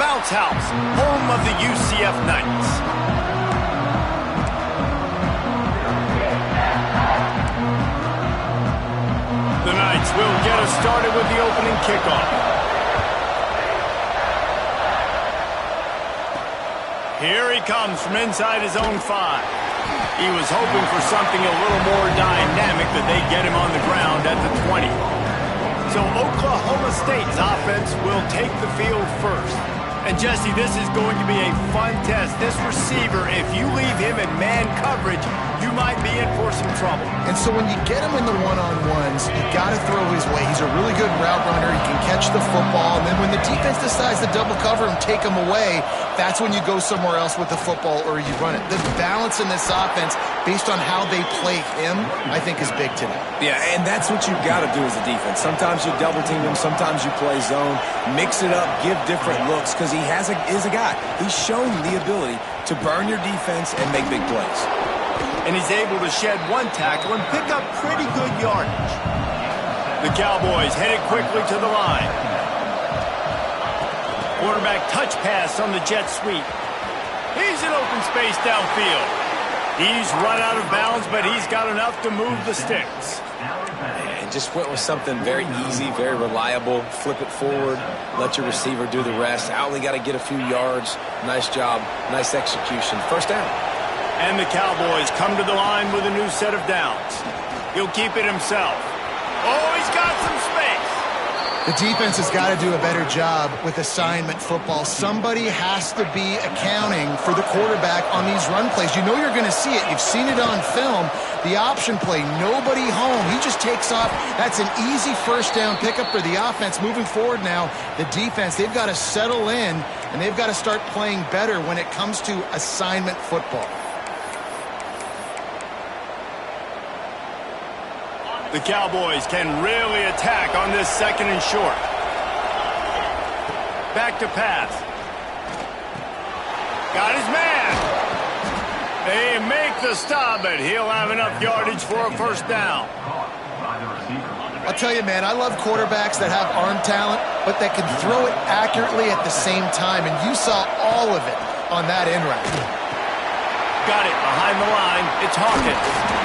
Bounce House, home of the UCF Knights. The Knights will get us started with the opening kickoff. Here he comes from inside his own 5. He was hoping for something a little more dynamic, that they get him on the ground at the 20. So Oklahoma State's offense will take the field first. And Jesse, this is going to be a fun test. This receiver, if you leave him in man coverage, you might be in for some trouble. And so when you get him in the one-on-ones, you got to throw his way. He's a really good route runner. He can catch the football. And then when the defense decides to double cover him, take him away, that's when you go somewhere else with the football or you run it. The balance in this offense, based on how they play him, I think is big today. Yeah, and that's what you've got to do as a defense. Sometimes you double team him, sometimes you play zone, mix it up, give different looks, because he is a guy. He's shown the ability to burn your defense and make big plays. And he's able to shed one tackle and pick up pretty good yardage. The Cowboys headed quickly to the line. Quarterback touch pass on the jet sweep. He's in open space downfield. He's run out of bounds, but he's got enough to move the sticks. And just went with something very easy, very reliable. Flip it forward, let your receiver do the rest. I only got to get a few yards. Nice job, nice execution. First down. And the Cowboys come to the line with a new set of downs. He'll keep it himself. Oh, he's got some space. The defense has got to do a better job with assignment football. Somebody has to be accounting for the quarterback on these run plays. You know you're going to see it. You've seen it on film. The option play, nobody home. He just takes off. That's an easy first down pickup for the offense. Moving forward now, the defense, they've got to settle in, and they've got to start playing better when it comes to assignment football. The Cowboys can really attack on this second and short. Back to pass. Got his man. They make the stop, but he'll have enough yardage for a first down. I'll tell you, man, I love quarterbacks that have arm talent, but that can throw it accurately at the same time, and you saw all of it on that in route. Got it behind the line. It's Hawkins.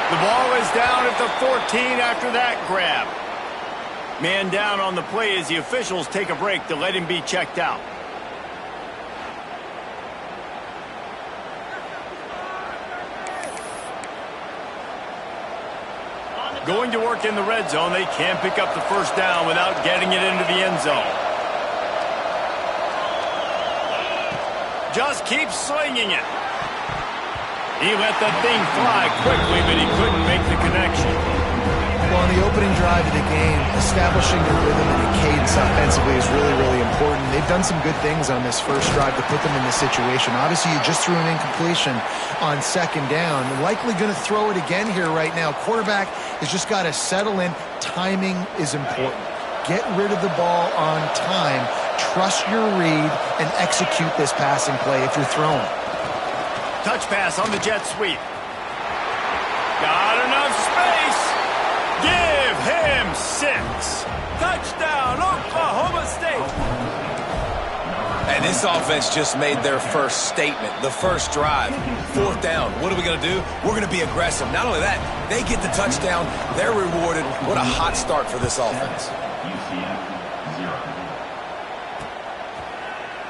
The ball is down at the 14 after that grab. Man down on the play as the officials take a break to let him be checked out. Going to work in the red zone, they can't pick up the first down without getting it into the end zone. Just keep slinging it. He let that thing fly quickly, but he couldn't make the connection. Well, on the opening drive of the game, establishing a rhythm and a cadence offensively is really, really important. They've done some good things on this first drive to put them in this situation. Obviously, you just threw an incompletion on second down. Likely going to throw it again here right now. Quarterback has just got to settle in. Timing is important. Get rid of the ball on time. Trust your read and execute this passing play if you're throwing. Touch pass on the jet sweep. Got enough space. Give him 6. Touchdown, Oklahoma State. And this offense just made their first statement, the first drive. Fourth down. What are we going to do? We're going to be aggressive. Not only that, they get the touchdown. They're rewarded. What a hot start for this offense.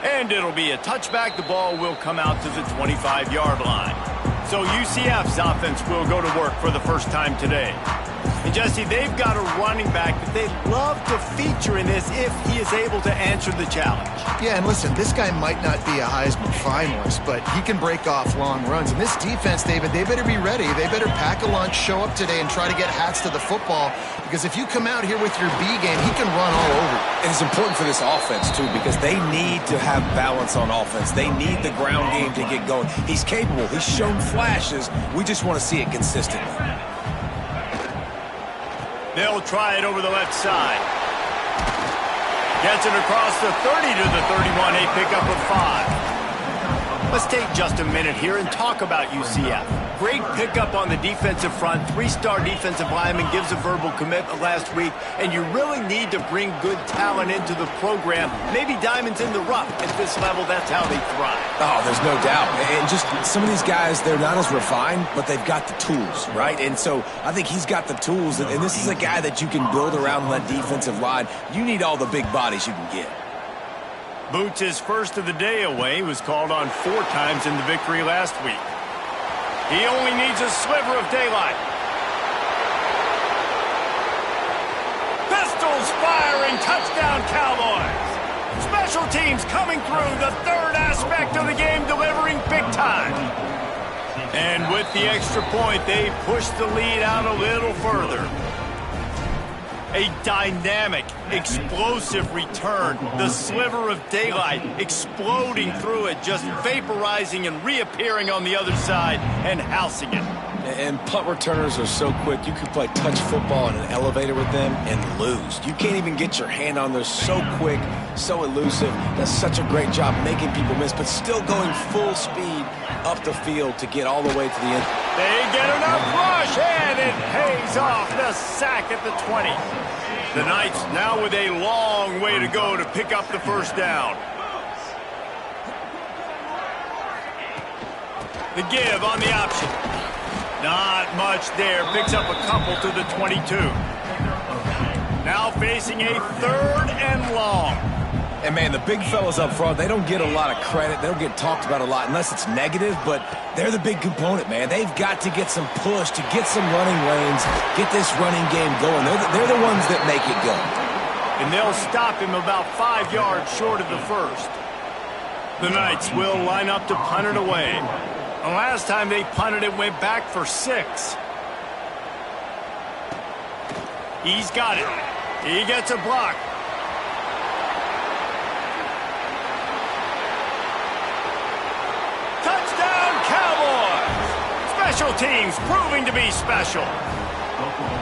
And it'll be a touchback. The ball will come out to the 25-yard line. So UCF's offense will go to work for the first time today. And Jesse, they've got a running back that they love to feature in this if he is able to answer the challenge. Yeah, and listen, this guy might not be a Heisman finalist, but he can break off long runs. And this defense, David, they better be ready. They better pack a lunch, show up today, and try to get hats to the football. Because if you come out here with your B game, he can run all over you. And it's important for this offense, too, because they need to have balance on offense. They need the ground game to get going. He's capable. He's shown flashes. We just want to see it consistently. They'll try it over the left side. Gets it across the 30 to the 31, a pickup of 5. Let's take just a minute here and talk about UCF. Great pickup on the defensive front. 3-star defensive lineman gives a verbal commitment last week, and you really need to bring good talent into the program. Maybe diamonds in the rough. At this level, that's how they thrive. Oh, there's no doubt. And just some of these guys, they're not as refined, but they've got the tools, right? And so I think he's got the tools, and this is a guy that you can build around that defensive line. You need all the big bodies you can get. Boots' first of the day away was called on 4 times in the victory last week. He only needs a sliver of daylight. Pistols firing, touchdown Cowboys. Special teams coming through, the third aspect of the game, delivering big time. And with the extra point, they push the lead out a little further. A dynamic, explosive return. The sliver of daylight exploding through it, just vaporizing and reappearing on the other side and housing it. And punt returners are so quick. You could play touch football in an elevator with them and lose. You can't even get your hand on them. They're so quick, so elusive. Does such a great job making people miss, but still going full speed up the field to get all the way to the end. They get enough rush, and it pays off. The sack at the 20. The Knights now with a long way to go to pick up the first down. The give on the option. Not much there. Picks up a couple to the 22. Now facing a 3rd and long. And, man, the big fellas up front, they don't get a lot of credit. They don't get talked about a lot unless it's negative, but they're the big component, man. They've got to get some push, to get some running lanes, get this running game going. They're the ones that make it go. And they'll stop him about 5 yards short of the first. The Knights will line up to punt it away. The last time they punted it went back for 6. He's got it. He gets a block. Touchdown, Cowboys! Special teams proving to be special.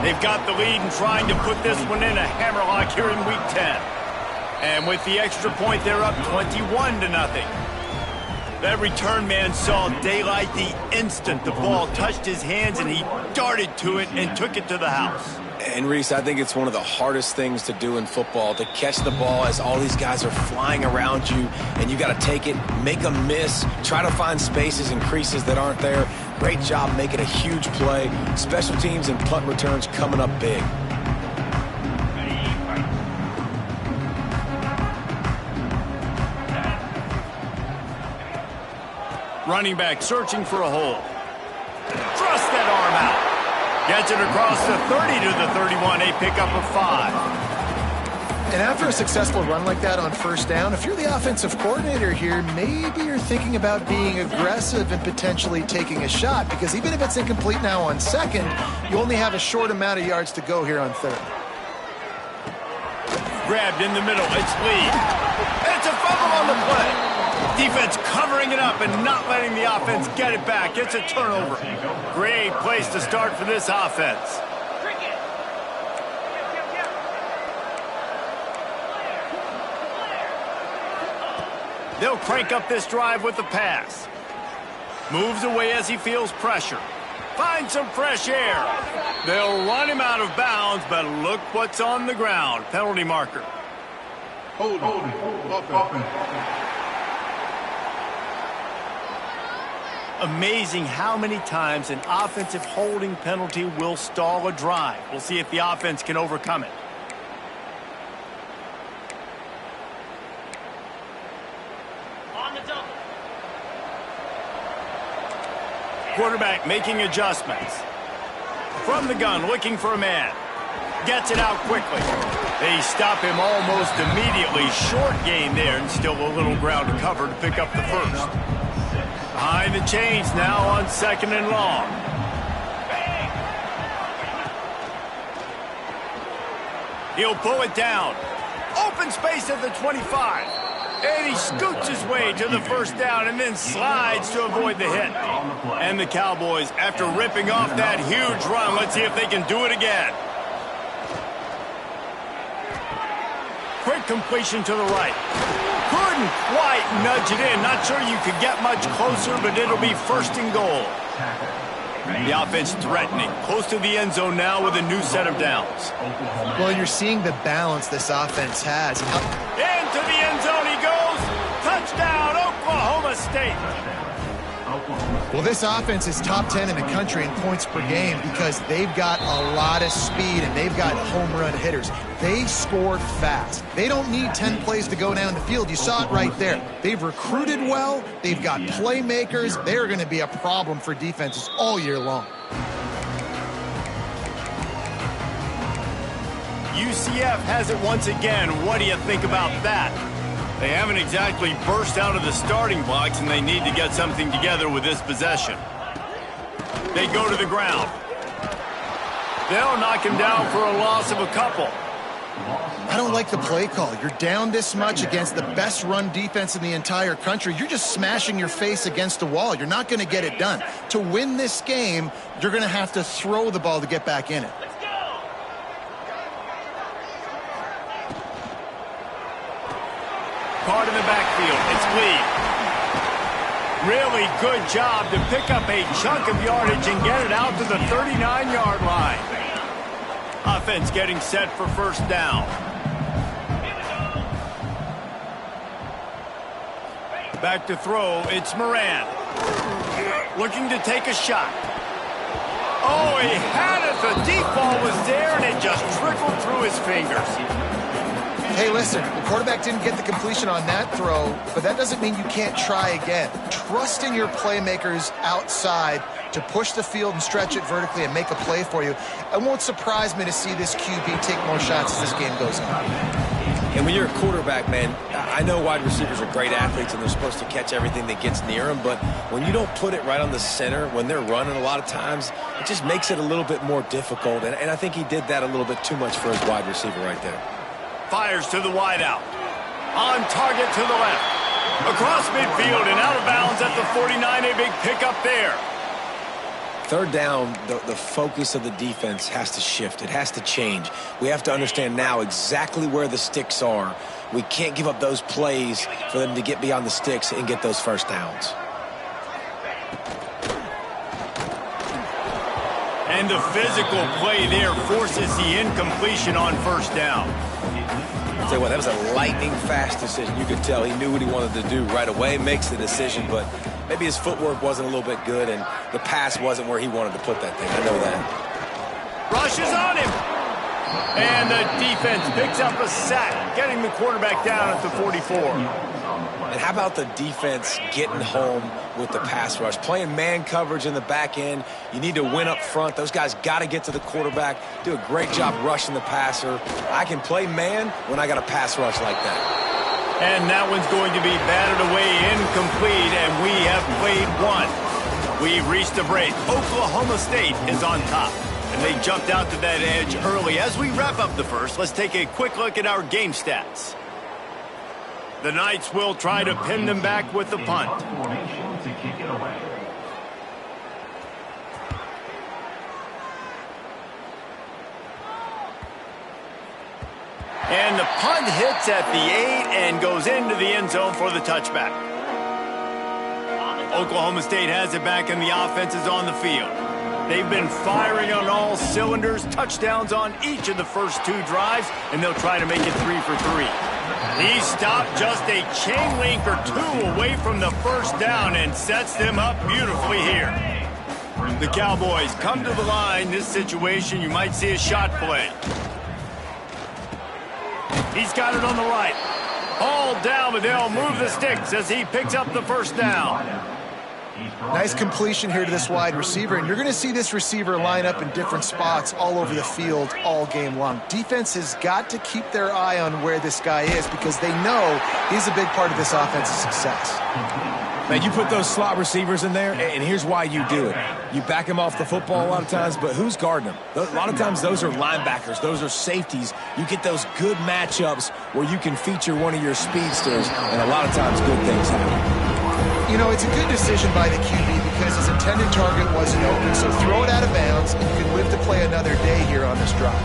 They've got the lead and trying to put this one in a hammerlock here in Week 10. And with the extra point, they're up 21-0. That return man saw daylight the instant the ball touched his hands, and he darted to it and took it to the house. And, Reese, I think it's one of the hardest things to do in football, to catch the ball as all these guys are flying around you, and you got to take it, make them miss, try to find spaces and creases that aren't there. Great job making a huge play. Special teams and punt returns coming up big. Running back searching for a hole. Thrust that arm out. Gets it across the 30 to the 31, a pickup of 5. And after a successful run like that on first down, if you're the offensive coordinator here, maybe you're thinking about being aggressive and potentially taking a shot, because even if it's incomplete now on second, you only have a short amount of yards to go here on third. Grabbed in the middle, it's Lee. It's a fumble on the play. Defense covering it up and not letting the offense get it back. It's a turnover. Great place to start for this offense. They'll crank up this drive with the pass. Moves away as he feels pressure. Finds some fresh air. They'll run him out of bounds, but look what's on the ground. Penalty marker. Hold. Amazing how many times an offensive holding penalty will stall a drive. We'll see if the offense can overcome it. On the double. Quarterback making adjustments. From the gun, looking for a man. Gets it out quickly. They stop him almost immediately. Short gain there, and still a little ground to cover to pick up the first. Behind the chains now on 2nd and long. He'll pull it down. Open space at the 25. And he scoots his way to the first down and then slides to avoid the hit. And the Cowboys, after ripping off that huge run, let's see if they can do it again. Quick completion to the right. Couldn't quite nudge it in. Not sure you could get much closer, but it'll be 1st and goal. The offense threatening, close to the end zone now with a new set of downs. Well, you're seeing the balance this offense has. Into the end zone he goes. Touchdown, Oklahoma State. Well, this offense is top 10 in the country in points per game because they've got a lot of speed and they've got home run hitters. They score fast. They don't need 10 plays to go down the field. You saw it right there. They've recruited well. They've got playmakers. They're going to be a problem for defenses all year long. UCF has it once again. What do you think about that? They haven't exactly burst out of the starting blocks, and they need to get something together with this possession. They go to the ground. They'll knock him down for a loss of a couple. I don't like the play call. You're down this much against the best run defense in the entire country. You're just smashing your face against the wall. You're not going to get it done. To win this game, you're going to have to throw the ball to get back in it. Card in the backfield. It's Lee. Really good job to pick up a chunk of yardage and get it out to the 39-yard line. Offense getting set for first down. Back to throw. It's Moran. Looking to take a shot. Oh, he had it. The deep ball was there, and it just trickled through his fingers. Hey, listen, the quarterback didn't get the completion on that throw, but that doesn't mean you can't try again. Trust in your playmakers outside to push the field and stretch it vertically and make a play for you. It won't surprise me to see this QB take more shots as this game goes on. And when you're a quarterback, man, I know wide receivers are great athletes and they're supposed to catch everything that gets near them, but when you don't put it right on the center, when they're running a lot of times, it just makes it a little bit more difficult. And I think he did that a little bit too much for his wide receiver right there. Fires to the wideout. On target to the left. Across midfield and out of bounds at the 49. A big pickup there. Third down, the focus of the defense has to shift. It has to change. We have to understand now exactly where the sticks are. We can't give up those plays for them to get beyond the sticks and get those first downs. And the physical play there forces the incompletion on first down. I'll tell you what, that was a lightning-fast decision. You could tell he knew what he wanted to do right away, makes the decision, but maybe his footwork wasn't a little bit good, and the pass wasn't where he wanted to put that thing. I know that. Rushes on him. And the defense picks up a sack, getting the quarterback down at the 44. And how about the defense getting home with the pass rush? Playing man coverage in the back end. You need to win up front. Those guys got to get to the quarterback, do a great job rushing the passer. I can play man when I got a pass rush like that. And that one's going to be batted away incomplete, and we have played one. We've reached the break. Oklahoma State is on top, and they jumped out to that edge early. As we wrap up the first, let's take a quick look at our game stats. The Knights will try to pin them back with the punt. And the punt hits at the 8 and goes into the end zone for the touchback. Oklahoma State has it back and the offense is on the field. They've been firing on all cylinders, touchdowns on each of the first two drives, and they'll try to make it 3 for 3. He stopped just a chain link or two away from the first down and sets them up beautifully here. The Cowboys come to the line. This situation, you might see a shot play. He's got it on the right. All down, but they'll move the sticks as he picks up the first down. Nice completion here to this wide receiver, and you're going to see this receiver line up in different spots all over the field all game long. Defense has got to keep their eye on where this guy is because they know he's a big part of this offense's success. Man, you put those slot receivers in there, and here's why you do it. You back them off the football a lot of times, but who's guarding them? A lot of times those are linebackers. Those are safeties. You get those good matchups where you can feature one of your speedsters, and a lot of times good things happen. You know, it's a good decision by the QB because his intended target wasn't open, so throw it out of bounds, and you can live to play another day here on this drive.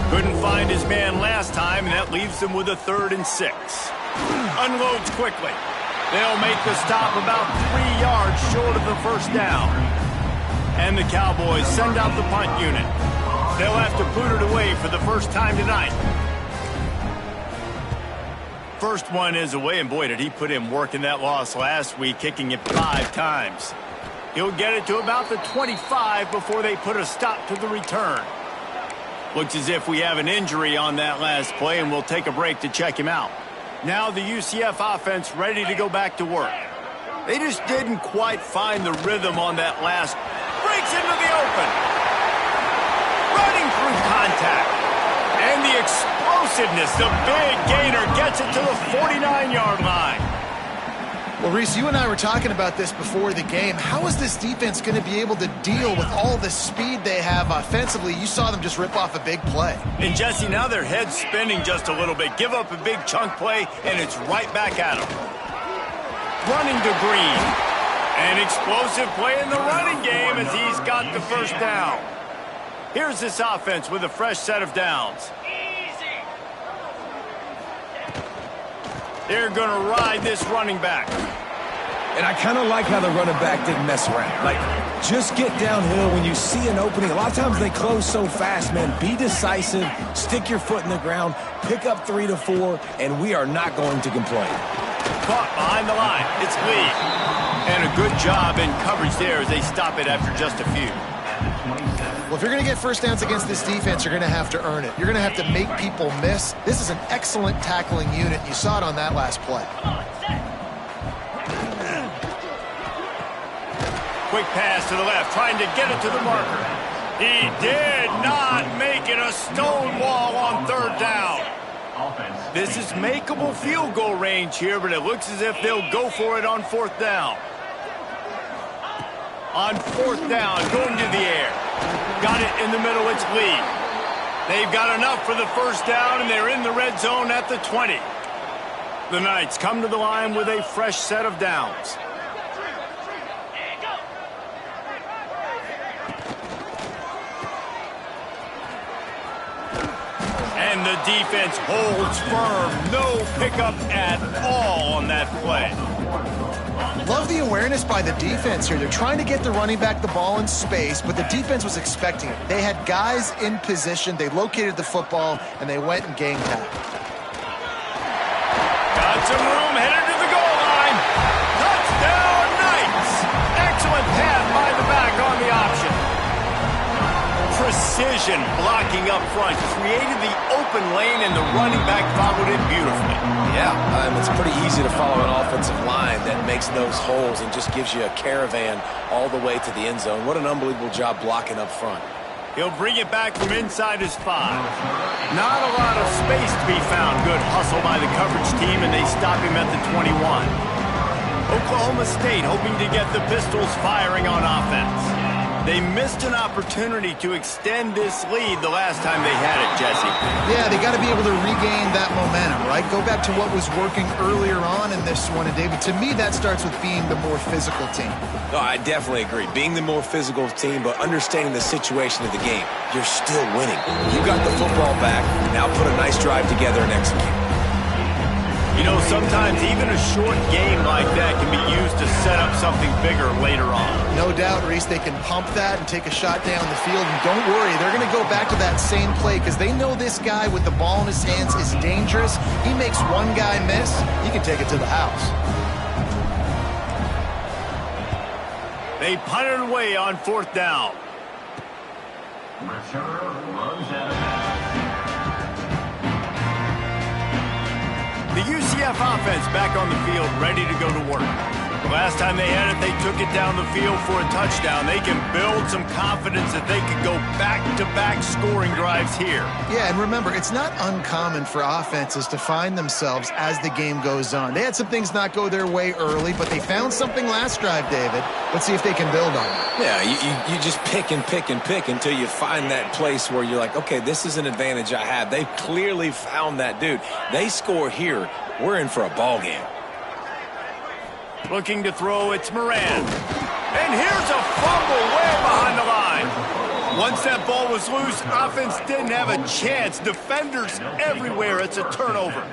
Couldn't find his man last time, and that leaves them with a 3rd and 6. Unloads quickly. They'll make the stop about 3 yards short of the first down. And the Cowboys send out the punt unit. They'll have to boot it away for the first time tonight. First one is away, and boy, did he put in work in that loss last week, kicking it 5 times. He'll get it to about the 25 before they put a stop to the return. Looks as if we have an injury on that last play, and we'll take a break to check him out. Now the UCF offense ready to go back to work. They just didn't quite find the rhythm on that last. Breaks into the open. Running through contact. And the explosiveness, the big gainer gets it to the 49-yard line. Well, Reese, you and I were talking about this before the game. How is this defense going to be able to deal with all the speed they have offensively? You saw them just rip off a big play. And, Jesse, now their head's spinning just a little bit. Give up a big chunk play, and it's right back at them. Running to Green. An explosive play in the running game as he's got the first down. Here's this offense with a fresh set of downs. They're going to ride this running back. And I kind of like how the running back didn't mess around. Like, just get downhill when you see an opening. A lot of times they close so fast, man. Be decisive, stick your foot in the ground, pick up 3 to 4, and we are not going to complain. Caught behind the line. It's Lee. And a good job in coverage there as they stop it after just a few. Well, if you're going to get first downs against this defense, you're going to have to earn it. You're going to have to make people miss. This is an excellent tackling unit. You saw it on that last play. Quick pass to the left, trying to get it to the marker. He did not make it. A stone wall on 3rd down. This is makeable field goal range here, but it looks as if they'll go for it on 4th down. On 4th down, going to the air. Got it in the middle, it's Lee. They've got enough for the first down, and they're in the red zone at the 20. The Knights come to the line with a fresh set of downs. And the defense holds firm. No pickup at all on that play. Love the awareness by the defense here. They're trying to get the running back the ball in space, but the defense was expecting it. They had guys in position. They located the football, and they went and game tacked. Got some room, headed to the goal line. Touchdown, Knights. Excellent pass by the back on the option. Precision blocking up front. Created the open lane, and the running back followed it beautifully. Yeah, it's pretty easy to follow an offensive line that makes those holes and just gives you a caravan all the way to the end zone. What an unbelievable job blocking up front. He'll bring it back from inside his 5. Not a lot of space to be found. Good hustle by the coverage team, and they stop him at the 21. Oklahoma State hoping to get the Pistols firing on offense. They missed an opportunity to extend this lead the last time they had it, Jesse. Yeah, they got to be able to regain that momentum, right? Go back to what was working earlier on in this one. And, David, to me, that starts with being the more physical team. No, I definitely agree. Being the more physical team, but understanding the situation of the game. You're still winning. You got the football back. Now put a nice drive together and execute. You know, sometimes even a short game like that can be used to set up something bigger later on. No doubt, Reese, they can pump that and take a shot down the field. And don't worry, they're going to go back to that same play because they know this guy with the ball in his hands is dangerous. He makes one guy miss, he can take it to the house. They punt it away on 4th down. The UCF offense back on the field, ready to go to work. Last time they had it, they took it down the field for a touchdown. They can build some confidence that they could go back-to-back scoring drives here. Yeah, and remember, it's not uncommon for offenses to find themselves as the game goes on. They had some things not go their way early, but they found something last drive, David. Let's see if they can build on it. Yeah, you just pick and pick and pick until you find that place where you're like, okay, this is an advantage I have. They've clearly found that, dude. They score here, we're in for a ball game. Looking to throw, it's Moran. And here's a fumble way behind the line. Once that ball was loose, offense didn't have a chance. Defenders everywhere. It's a turnover.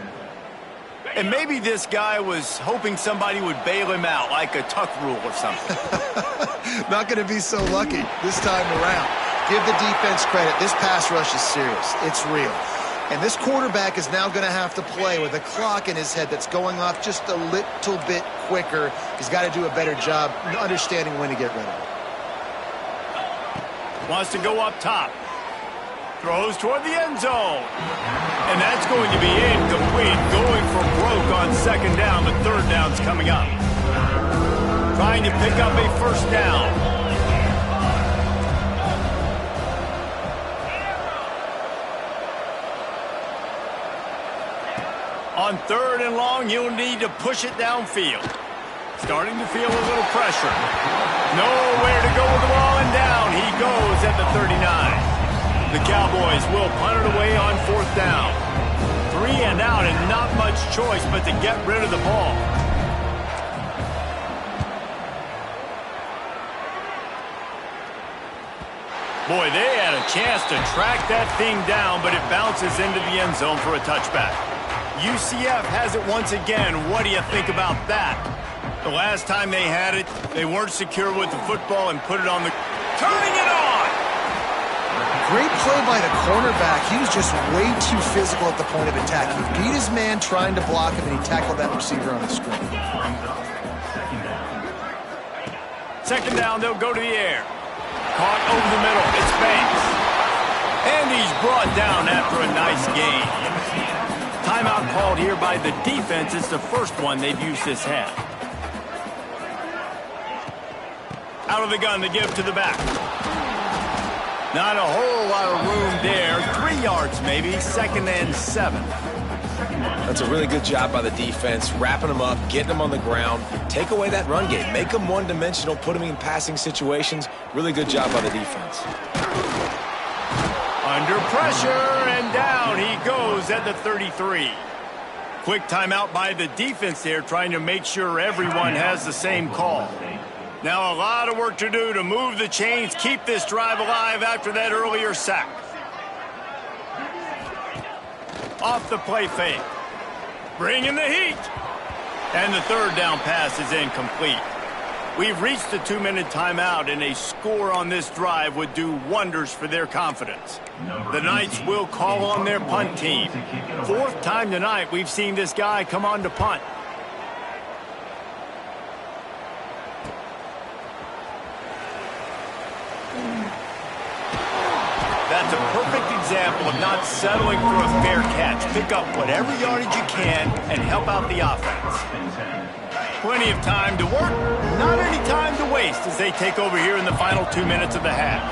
And maybe this guy was hoping somebody would bail him out, like a tuck rule or something. Not going to be so lucky this time around. Give the defense credit. This pass rush is serious. It's real. And this quarterback is now going to have to play with a clock in his head that's going off just a little bit quicker. He's got to do a better job understanding when to get rid of it. Wants to go up top. Throws toward the end zone. And that's going to be incomplete. Going for broke on second down, but third down's coming up. Trying to pick up a first down. On third and long, you'll need to push it downfield. Starting to feel a little pressure. Nowhere to go with the ball, and down he goes at the 39. The Cowboys will punt it away on fourth down. 3 and out, and not much choice but to get rid of the ball. Boy, they had a chance to track that thing down, but it bounces into the end zone for a touchback. UCF has it once again. What do you think about that? The last time they had it, they weren't secure with the football and put it on the... Turning it on! Great play by the cornerback. He was just way too physical at the point of attack. He beat his man trying to block him, and he tackled that receiver on the screen. Second down, they'll go to the air. Caught over the middle. It's Banks. And he's brought down after a nice gain. Timeout called here by the defense. It's the first one they've used this half. Out of the gun to give to the back. Not a whole lot of room there. 3 yards maybe. 2nd and 7. That's a really good job by the defense, wrapping them up, getting them on the ground. Take away that run game. Make them one-dimensional, put them in passing situations. Really good job by the defense. Under pressure, and down he goes at the 33. Quick timeout by the defense there, trying to make sure everyone has the same call. Now a lot of work to do to move the chains, keep this drive alive after that earlier sack. Off the play fake. Bringing the heat. And the third down pass is incomplete. We've reached the 2-minute timeout, and a score on this drive would do wonders for their confidence. The Knights will call on their punt team. 4th time tonight we've seen this guy come on to punt. That's a perfect example of not settling for a fair catch. Pick up whatever yardage you can and help out the offense. Plenty of time to work, not any time to waste as they take over here in the final 2 minutes of the half.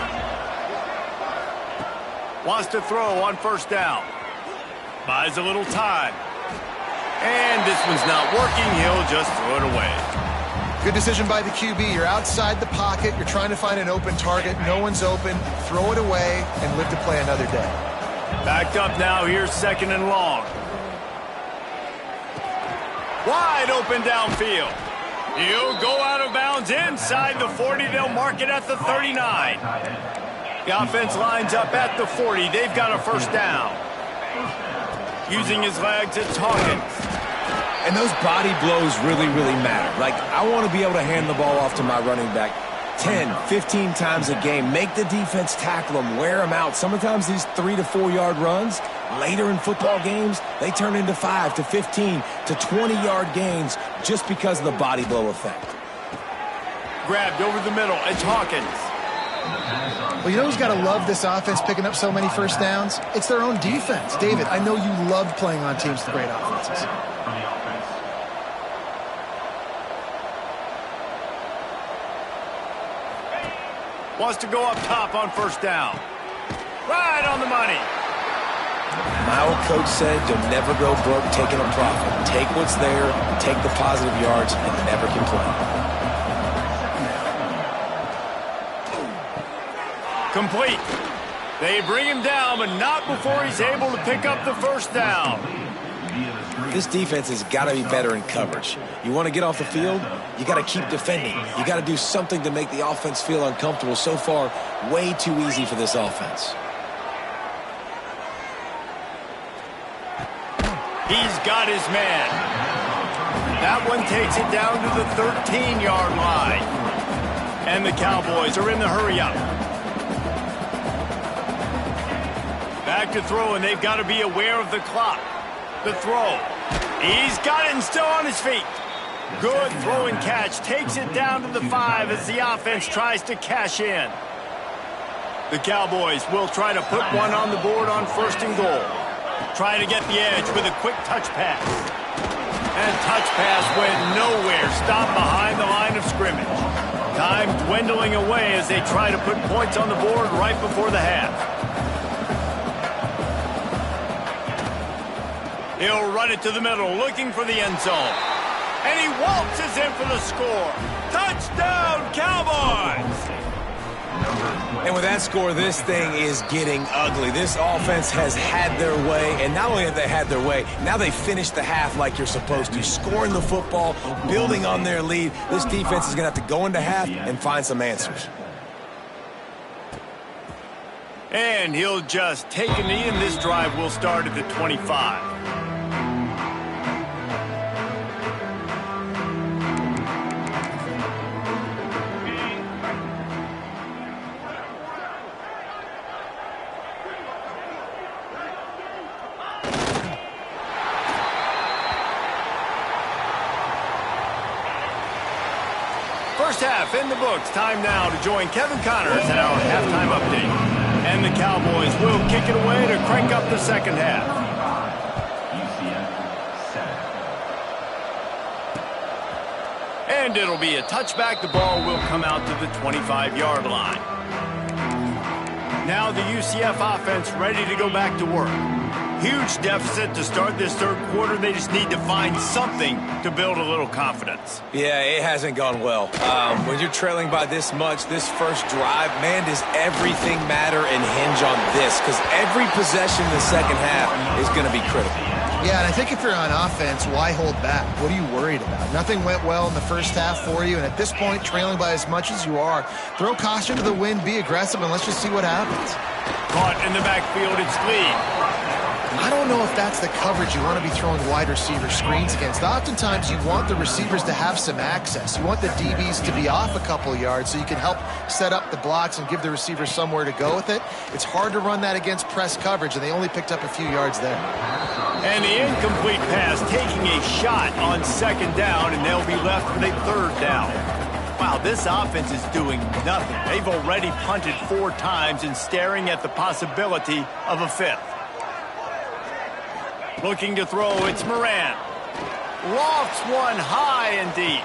Wants to throw on first down. Buys a little time. And this one's not working. He'll just throw it away. Good decision by the QB. You're outside the pocket. You're trying to find an open target. No one's open. Throw it away and live to play another day. Backed up now. Here's 2nd and long. Wide open downfield. He'll go out of bounds inside the 40. They'll mark it at the 39. The offense lines up at the 40. They've got a first down. Using his legs, it's Hawkins. And those body blows really, really matter. Like, I want to be able to hand the ball off to my running back 10, 15 times a game. Make the defense tackle them, wear them out. Sometimes these 3 to 4 yard runs, later in football games, they turn into 5 to 15 to 20 yard gains just because of the body blow effect. Grabbed over the middle. It's Hawkins. Well, you know who's got to love this offense picking up so many first downs? It's their own defense. David, I know you love playing on teams with great offenses. Wants to go up top on first down. Right on the money. My old coach said you'll never go broke taking a profit. Take what's there, take the positive yards, and never complain. Complete. They bring him down, but not before he's able to pick up the first down. This defense has got to be better in coverage. You want to get off the field, you got to keep defending. You got to do something to make the offense feel uncomfortable. So far, way too easy for this offense. He's got his man. That one takes it down to the 13-yard line. And the Cowboys are in the hurry-up. Back to throw, and they've got to be aware of the clock. The throw. He's got it and still on his feet. Good throw and catch. Takes it down to the 5 as the offense tries to cash in. The Cowboys will try to put one on the board on 1st and goal. Try to get the edge with a quick touch pass. And touch pass went nowhere. Stopped behind the line of scrimmage. Time dwindling away as they try to put points on the board right before the half. He'll run it to the middle, looking for the end zone. And he waltzes in for the score. Touchdown, Cowboys! And with that score, this thing is getting ugly. This offense has had their way, and not only have they had their way, now they finished the half like you're supposed to, scoring the football, building on their lead. This defense is going to have to go into half and find some answers. And he'll just take a knee, and this drive will start at the 25. First half in the books. Time now to join Kevin Connors in our halftime update. And the Cowboys will kick it away to crank up the second half. UCF set. And it'll be a touchback. The ball will come out to the 25-yard line. Now the UCF offense ready to go back to work. Huge deficit to start this third quarter. They just need to find something to build a little confidence. Yeah, it hasn't gone well. When you're trailing by this much, this first drive, man, does everything matter and hinge on this? Because every possession in the second half is going to be critical. Yeah, and I think if you're on offense, why hold back? What are you worried about? Nothing went well in the first half for you, and at this point, trailing by as much as you are, throw caution to the wind, be aggressive, and let's just see what happens. Caught in the backfield, it's Lee. I don't know if that's the coverage you want to be throwing wide receiver screens against. Oftentimes, you want the receivers to have some access. You want the DBs to be off a couple yards so you can help set up the blocks and give the receiver somewhere to go with it. It's hard to run that against press coverage, and they only picked up a few yards there. And the incomplete pass taking a shot on second down, and they'll be left with a third down. Wow, this offense is doing nothing. They've already punted 4 times and staring at the possibility of a 5th. Looking to throw, it's Moran. Lofts one high and deep.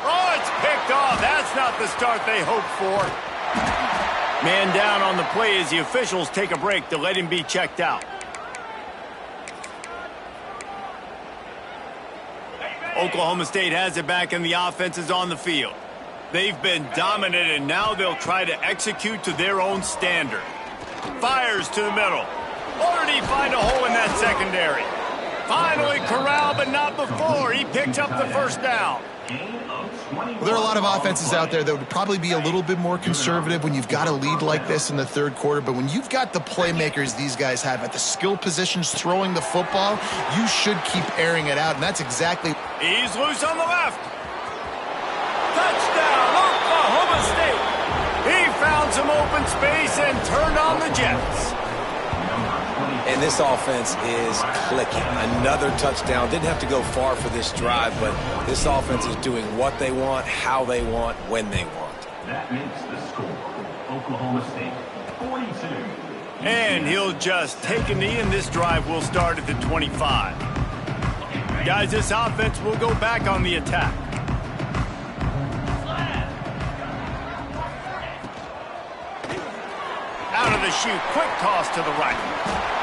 Oh, it's picked off. That's not the start they hoped for. Man down on the play as the officials take a break to let him be checked out. Oklahoma State has it back and the offense is on the field. They've been dominant and now they'll try to execute to their own standard. Fires to the middle. Or did he find a hole in that secondary? Finally corralled, but not before. He picked up the first down. Well, there are a lot of offenses out there that would probably be a little bit more conservative when you've got a lead like this in the third quarter. But when you've got the playmakers these guys have at the skill positions throwing the football, you should keep airing it out. And that's exactly... He's loose on the left. Touchdown, Oklahoma State. He found some open space and turned on the Jets. And this offense is clicking. Another touchdown. Didn't have to go far for this drive, but this offense is doing what they want, how they want, when they want. That makes the score. Oklahoma State, 42. And he'll just take a knee, and this drive will start at the 25. Guys, this offense will go back on the attack. Out of the chute, quick toss to the right.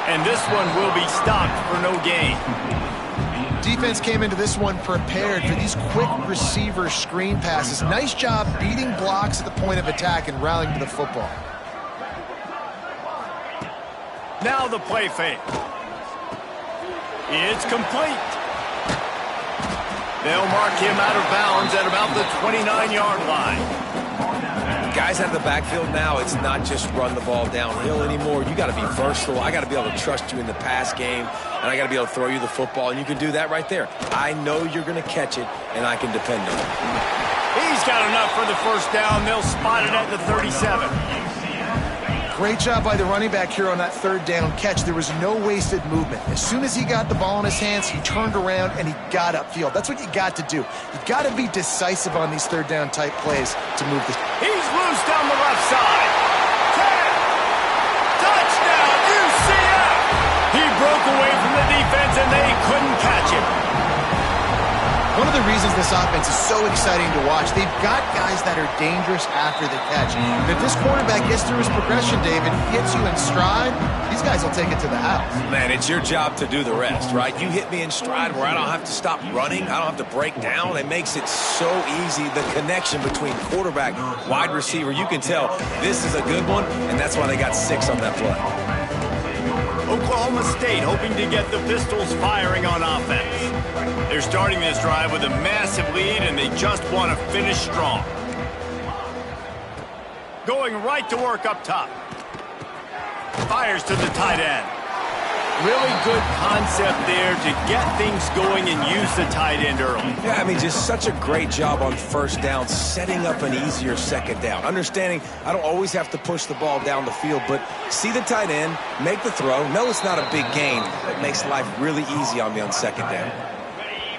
And this one will be stopped for no gain. Defense came into this one prepared for these quick receiver screen passes. Nice job beating blocks at the point of attack and rallying to the football. Now the play fake. It's complete. They'll mark him out of bounds at about the 29-yard line. guys out of the backfield now, it's not just run the ball downhill anymore. You got to be versatile. I got to be able to trust you in the pass game, and I got to be able to throw you the football, and you can do that right there. I know you're going to catch it, and I can depend on it. He's got enough for the first down. They'll spot it at the 37. Great job by the running back here on that third down catch. There was no wasted movement. As soon as he got the ball in his hands, he turned around and he got upfield. That's what you got to do. You got to be decisive on these third down type plays to move this. He's loose down the left side. 10. Touchdown, UCF. He broke away from the defense and they couldn't catch him. One of the reasons this offense is so exciting to watch, they've got guys that are dangerous after the catch. And if this quarterback gets through his progression, David, gets you in stride, these guys will take it to the house. Man, it's your job to do the rest, right? You hit me in stride where I don't have to stop running. I don't have to break down. It makes it so easy. The connection between quarterback, wide receiver, you can tell this is a good one, and that's why they got 6 on that play. Oklahoma State hoping to get the Pistols firing on offense. They're starting this drive with a massive lead, and they just want to finish strong. Going right to work up top. Fires to the tight end. Really good concept there to get things going and use the tight end early. Yeah, I mean, just such a great job on first down, setting up an easier second down. Understanding I don't always have to push the ball down the field, but see the tight end, make the throw. No, it's not a big gain. It makes life really easy on me on second down.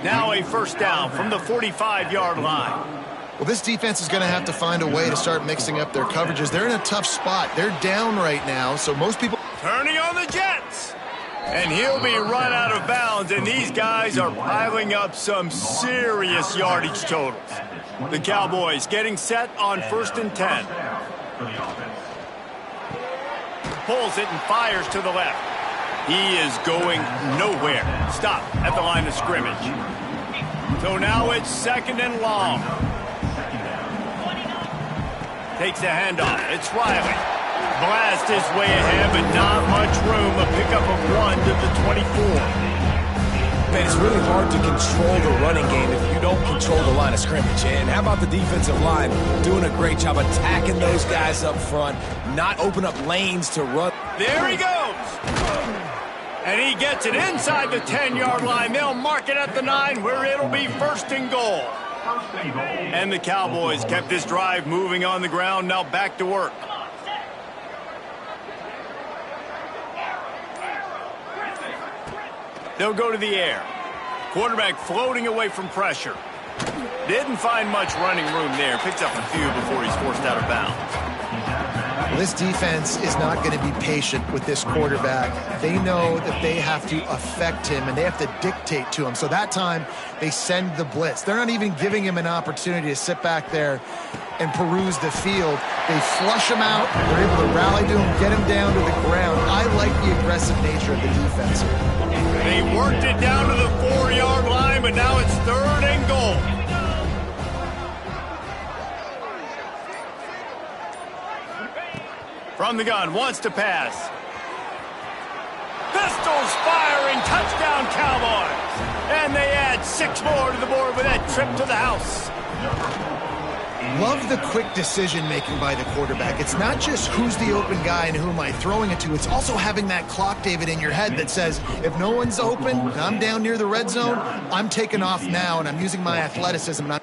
Now a first down from the 45-yard line. Well, this defense is going to have to find a way to start mixing up their coverages. They're in a tough spot. They're down right now, so most people... Turning on the Jets. And he'll be run out of bounds, and these guys are piling up some serious yardage totals. The Cowboys getting set on 1st and 10. Pulls it and fires to the left. He is going nowhere. Stop at the line of scrimmage. So now it's 2nd and long. Takes the handoff. It's Riley. Blast his way ahead, but not much room. A pickup of 1 to the 24. Man, it's really hard to control the running game if you don't control the line of scrimmage. And how about the defensive line doing a great job attacking those guys up front, not open up lanes to run. There he goes. And he gets it inside the 10-yard line. They'll mark it at the 9 where it'll be 1st and goal. And the Cowboys kept this drive moving on the ground. Now back to work. They'll go to the air. Quarterback floating away from pressure. Didn't find much running room there. Picks up a few before he's forced out of bounds. Well, this defense is not going to be patient with this quarterback. They know that they have to affect him, and they have to dictate to him. So that time, they send the blitz. They're not even giving him an opportunity to sit back there and peruse the field. They flush him out. They're able to rally to him, get him down to the ground. I like the aggressive nature of the defense here. They worked it down to the 4-yard line, but now it's 3rd and goal. From the gun, wants to pass. Pistols firing, touchdown Cowboys. And they add 6 more to the board with that trip to the house. Love the quick decision-making by the quarterback. It's not just who's the open guy and who am I throwing it to. It's also having that clock, David, in your head that says, if no one's open, and I'm down near the red zone, I'm taking off now, and I'm using my athleticism. And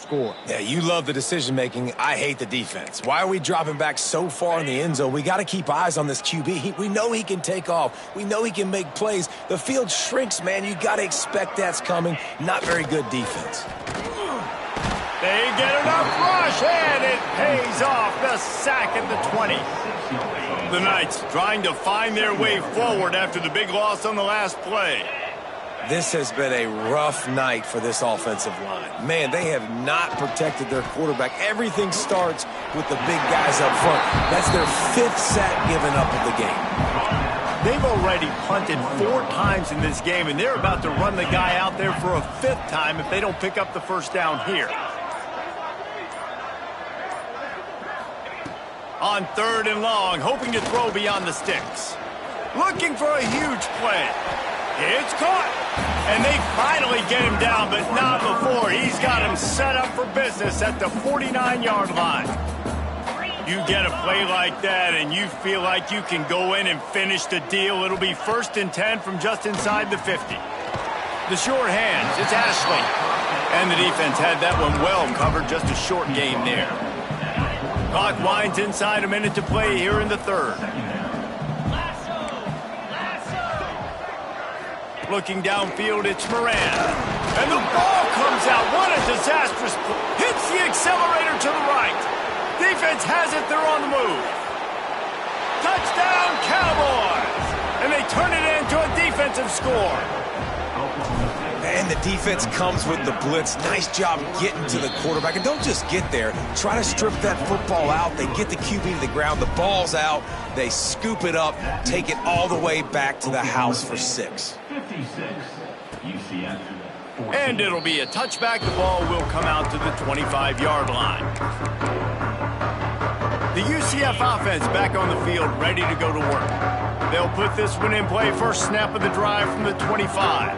score. Yeah, you love the decision-making. I hate the defense. Why are we dropping back so far in the end zone? We got to keep eyes on this QB. We know he can take off. We know he can make plays. The field shrinks, man. You got to expect that's coming. Not very good defense. They get enough rush, and it pays off. The sack at the 20. The Knights trying to find their way forward after the big loss on the last play. This has been a rough night for this offensive line. Man, they have not protected their quarterback. Everything starts with the big guys up front. That's their 5th sack given up of the game. They've already punted 4 times in this game, and they're about to run the guy out there for a 5th time if they don't pick up the first down here. On 3rd and long, hoping to throw beyond the sticks. Looking for a huge play. It's caught. And they finally get him down, but not before. He's got him set up for business at the 49-yard line. You get a play like that, and you feel like you can go in and finish the deal. It'll be 1st and 10 from just inside the 50. The short hands, it's Ashley. And the defense had that one well covered, just a short game there. Clock winds inside, a minute to play here in the 3rd. Looking downfield, it's Moran. And the ball comes out. What a disastrous play. Hits the accelerator to the right. Defense has it. They're on the move. Touchdown, Cowboys. And they turn it into a defensive score. And the defense comes with the blitz. Nice job getting to the quarterback. And don't just get there. Try to strip that football out. They get the QB to the ground. The ball's out. They scoop it up, take it all the way back to the house for 6. 56, UCF. 14. And it'll be a touchback. The ball will come out to the 25-yard line. The UCF offense back on the field, ready to go to work. They'll put this one in play. First snap of the drive from the 25.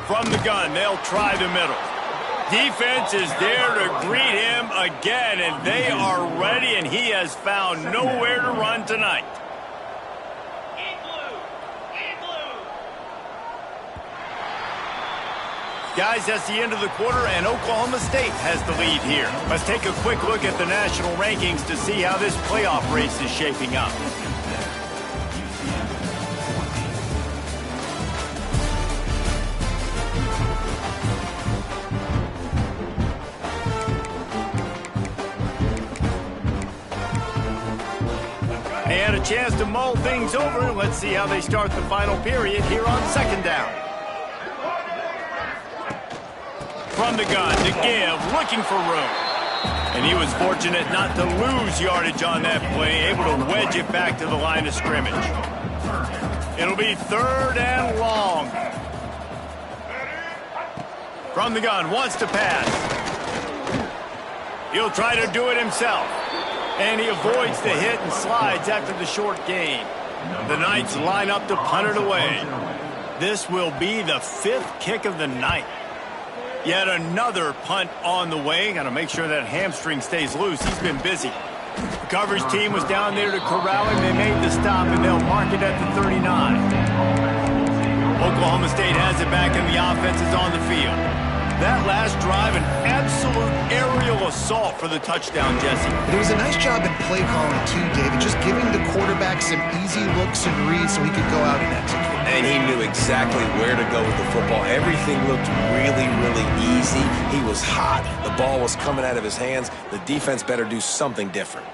From the gun, they'll try the middle. Defense is there to greet him again, and they are ready, and he has found nowhere to run tonight. Guys, that's the end of the quarter, and Oklahoma State has the lead here. Let's take a quick look at the national rankings to see how this playoff race is shaping up. They had a chance to mull things over. Let's see how they start the final period here on 2nd down. From the gun to give, looking for room. And he was fortunate not to lose yardage on that play, able to wedge it back to the line of scrimmage. It'll be 3rd and long. From the gun, wants to pass. He'll try to do it himself. And he avoids the hit and slides after the short gain. The Knights line up to punt it away. This will be the 5th kick of the night. Yet another punt on the way. Got to make sure that hamstring stays loose. He's been busy. The coverage team was down there to corral him. They made the stop, and they'll mark it at the 39. Oklahoma State has it back, and the offense is on the field. That last drive, an absolute aerial assault for the touchdown, Jesse. But it was a nice job in play calling, too, David. Just giving the quarterback some easy looks and reads so he could go out and execute. And he knew exactly where to go with the football. Everything looked really, really easy. He was hot. The ball was coming out of his hands. The defense better do something different.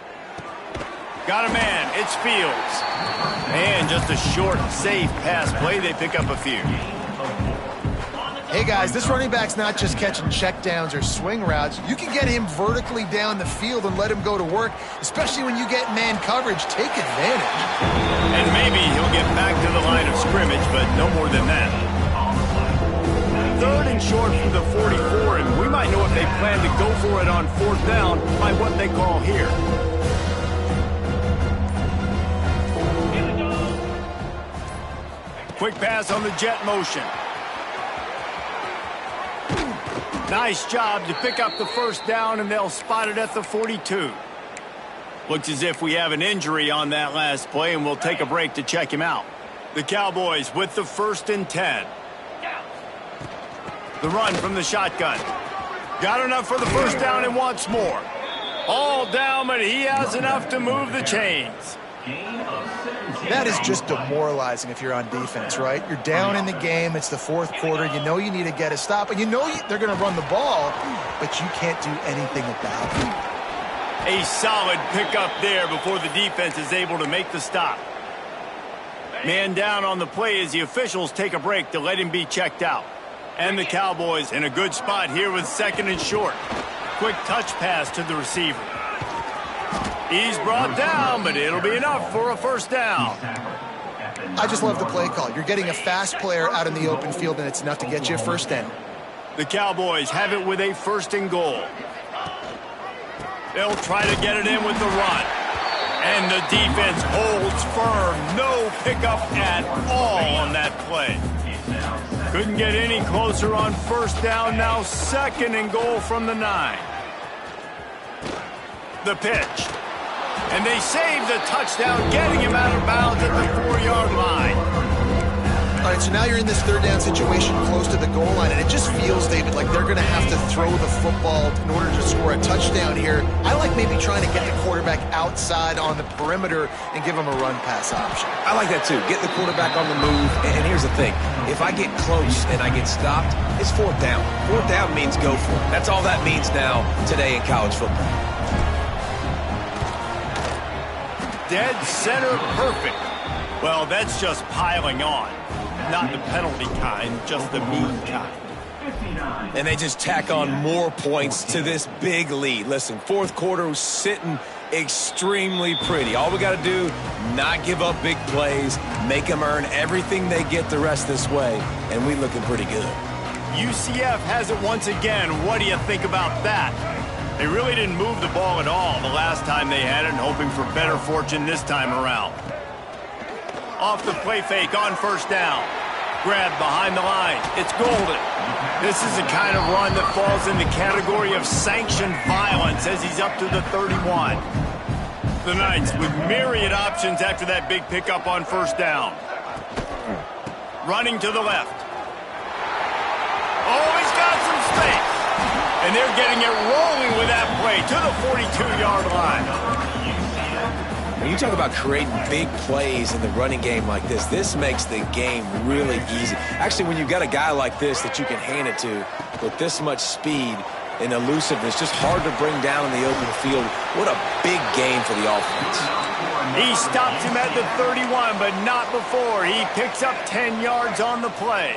Got a man. It's Fields. And just a short, safe pass play. They pick up a few. Hey, guys, this running back's not just catching checkdowns or swing routes. You can get him vertically down the field and let him go to work, especially when you get man coverage. Take advantage. And maybe he'll get back to the line of scrimmage, but no more than that. 3rd and short from the 44, and we might know if they plan to go for it on 4th down by what they call here. Quick pass on the jet motion. Nice job to pick up the first down, and they'll spot it at the 42. Looks as if we have an injury on that last play, and we'll take a break to check him out. The Cowboys with the 1st and 10. The run from the shotgun. Got enough for the first down and wants more. All down, but he has enough to move the chains. That is just demoralizing if you're on defense, right? You're down in the game. It's the fourth quarter. You know you need to get a stop, and you know they're going to run the ball, but you can't do anything about it. A solid pickup there before the defense is able to make the stop. Man down on the play as the officials take a break to let him be checked out. And the Cowboys in a good spot here with second and short. Quick touch pass to the receiver. He's brought down, but it'll be enough for a first down. I just love the play call. You're getting a fast player out in the open field, and it's enough to get you a first down. The Cowboys have it with a first and goal. They'll try to get it in with the run. And the defense holds firm. No pickup at all on that play. Couldn't get any closer on first down. Now second and goal from the 9. The pitch. And they save the touchdown, getting him out of bounds at the 4-yard line. All right, so now you're in this third down situation close to the goal line, and it just feels, David, like they're going to have to throw the football in order to score a touchdown here. I like maybe trying to get the quarterback outside on the perimeter and give him a run-pass option. I like that too. Get the quarterback on the move. And here's the thing. If I get close and I get stopped, it's fourth down. Fourth down means go for it. That's all that means now today in college football. Dead center perfect. Well, that's just piling on. Not the penalty kind, just the mean kind. And they just tack on more points to this big lead. Listen, fourth quarter was sitting extremely pretty. All we got to do, not give up big plays, make them earn everything they get the rest this way, and we looking pretty good. UCF has it once again. What do you think about that? They really didn't move the ball at all the last time they had it, and hoping for better fortune this time around. Off the play fake on first down. Grabbed behind the line. It's Golden. This is the kind of run that falls in the category of sanctioned violence as he's up to the 31. The Knights with myriad options after that big pickup on first down. Running to the left. Oh, he's got some space. And they're getting it rolling with that play to the 42-yard line. When you talk about creating big plays in the running game like this makes the game really easy. Actually, when you've got a guy like this that you can hand it to with this much speed and elusiveness, just hard to bring down in the open field. What a big game for the offense. He stops him at the 31, but not before. He picks up 10 yards on the play.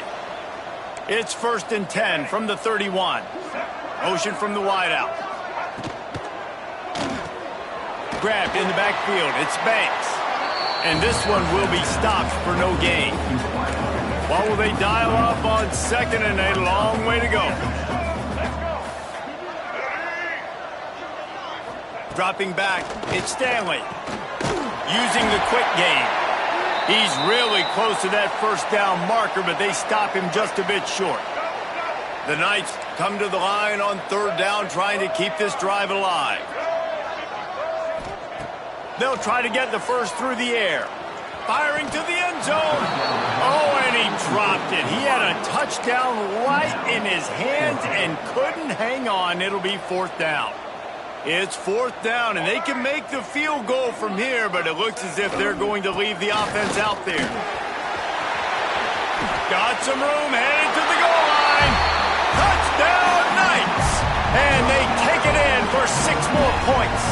It's first and 10 from the 31. Motion from the wideout. Grabbed in the backfield. It's Banks. And this one will be stopped for no gain. What will they dial up on second and a long way to go? Dropping back, it's Stanley. Using the quick game. He's really close to that first down marker, but they stop him just a bit short. The Knights come to the line on third down, trying to keep this drive alive. They'll try to get the first through the air. Firing to the end zone. Oh, and he dropped it. He had a touchdown right in his hands and couldn't hang on. It'll be fourth down. It's fourth down, and they can make the field goal from here, but it looks as if they're going to leave the offense out there. Got some room, headed to the goal line. Touchdown, Knights! And they take it in for 6 more points.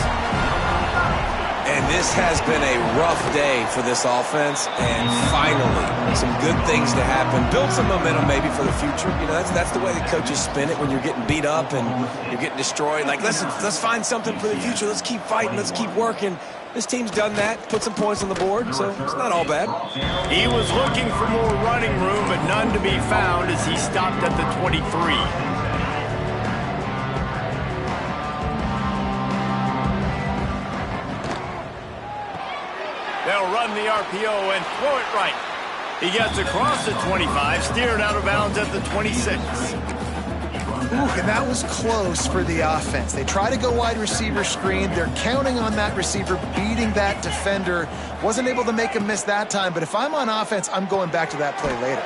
And this has been a rough day for this offense, and finally, some good things to happen. Build some momentum maybe for the future. You know, that's the way the coaches spin it when you're getting beat up and you're getting destroyed. Like, listen, let's find something for the future. Let's keep fighting. Let's keep working. This team's done that, put some points on the board, so it's not all bad. He was looking for more running room, but none to be found as he stopped at the 23. They'll run the RPO and throw it right. He gets across the 25, steered out of bounds at the 26. And that was close for the offense. They try to go wide receiver screen. They're counting on that receiver beating that defender. Wasn't able to make him miss that time, but if I'm on offense, I'm going back to that play later.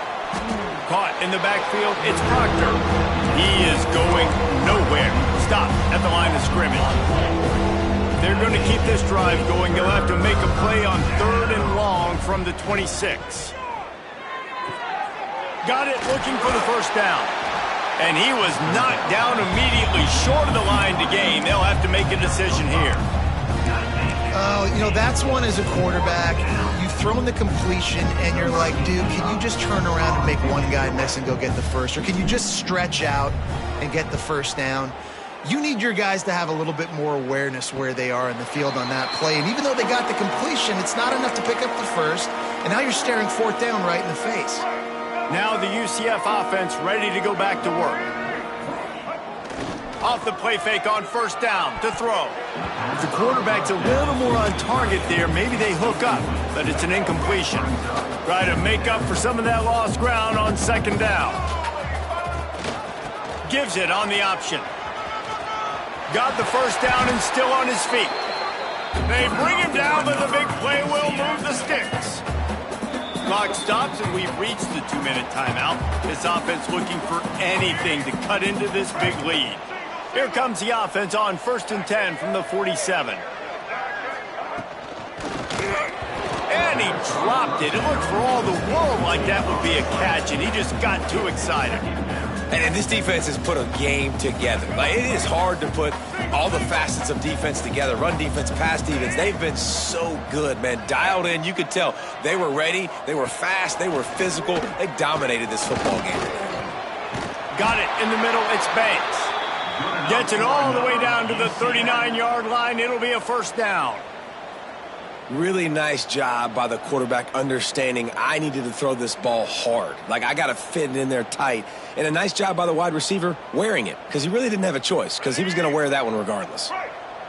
Caught in the backfield, it's Proctor. He is going nowhere. Stop at the line of scrimmage. They're going to keep this drive going. They'll have to make a play on 3rd and long from the 26. Got it, looking for the first down. And he was knocked down immediately short of the line to gain. They'll have to make a decision here. Oh, you know, that's one as a quarterback. You've thrown the completion, and you're like, dude, can you just turn around and make one guy miss and go get the first? Or can you just stretch out and get the first down? You need your guys to have a little bit more awareness where they are in the field on that play. And even though they got the completion, it's not enough to pick up the first. And now you're staring 4th down right in the face. Now the UCF offense ready to go back to work. Off the play fake on 1st down to throw. If the quarterback's a little more on target there, maybe they hook up, but it's an incompletion. Try to make up for some of that lost ground on 2nd down. Gives it on the option. Got the first down and still on his feet. They bring him down, but the big play will move the sticks. Clock stops, and we've reached the 2-minute timeout. This offense looking for anything to cut into this big lead. Here comes the offense on 1st and 10 from the 47. And he dropped it. It looked for all the world like that would be a catch, and he just got too excited. And this defense has put a game together. Like, it is hard to put all the facets of defense together. Run defense, pass defense. They've been so good, man. Dialed in. You could tell they were ready. They were fast. They were physical. They dominated this football game. Got it in the middle. It's Banks. Gets it all the way down to the 39-yard line. It'll be a first down. Really nice job by the quarterback understanding I needed to throw this ball hard. Like, I got to fit it in there tight. And a nice job by the wide receiver wearing it, because he really didn't have a choice, because he was going to wear that one regardless.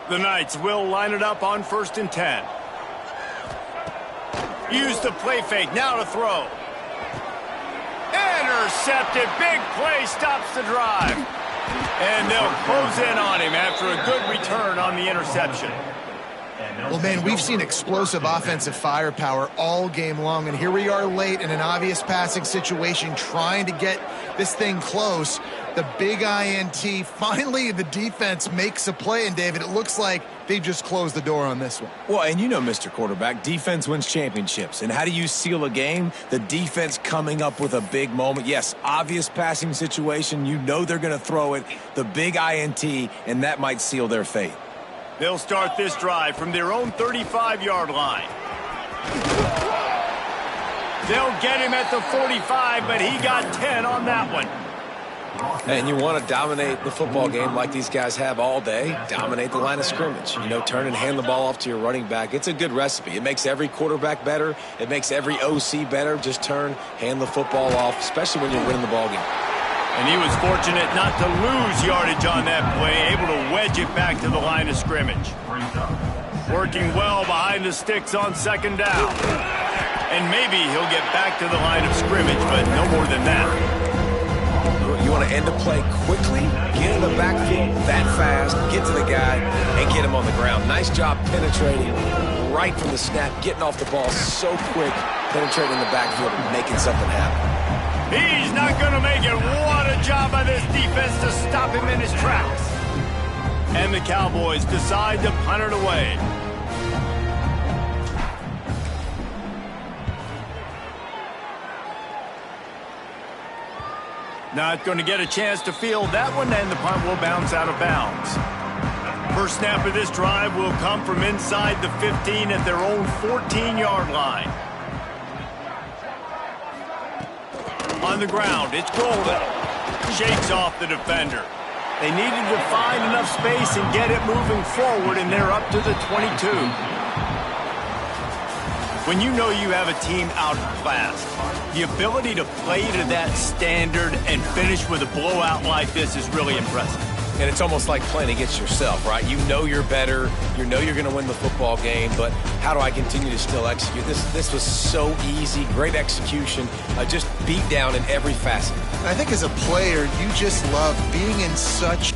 The Knights will line it up on 1st and 10. Use the play fake. Now to throw. Intercepted. Big play stops the drive. And they'll close in on him after a good return on the interception. Well, man, we've seen explosive offensive firepower all game long, and here we are late in an obvious passing situation trying to get this thing close. The big INT, finally the defense makes a play, and David, it looks like they just closed the door on this one. Well, and you know, Mr. Quarterback, defense wins championships. And how do you seal a game? The defense coming up with a big moment. Yes, obvious passing situation. You know they're going to throw it. The big INT, and that might seal their fate. They'll start this drive from their own 35-yard line. They'll get him at the 45, but he got 10 on that one. And you want to dominate the football game like these guys have all day. Dominate the line of scrimmage. You know, turn and hand the ball off to your running back. It's a good recipe. It makes every quarterback better. It makes every OC better. Just turn, hand the football off, especially when you're winning the ball game. And he was fortunate not to lose yardage on that play, able to wedge it back to the line of scrimmage. Working well behind the sticks on 2nd down. And maybe he'll get back to the line of scrimmage, but no more than that. You want to end the play quickly, get in the backfield that fast, get to the guy, and get him on the ground. Nice job penetrating right from the snap, getting off the ball so quick, penetrating the backfield and making something happen. He's not going to make it. What a job by this defense to stop him in his tracks. And the Cowboys decide to punt it away. Not going to get a chance to field that one, and the punt will bounce out of bounds. First snap of this drive will come from inside the 15 at their own 14-yard line. On the ground, it's Golden. Shakes off the defender. They needed to find enough space and get it moving forward, and they're up to the 22. When you know you have a team outclassed, the ability to play to that standard and finish with a blowout like this is really impressive. And it's almost like playing against yourself, right? You know you're better. You know you're going to win the football game, but how do I continue to still execute? This was so easy, great execution, just beat down in every facet. I think as a player, you just love being in such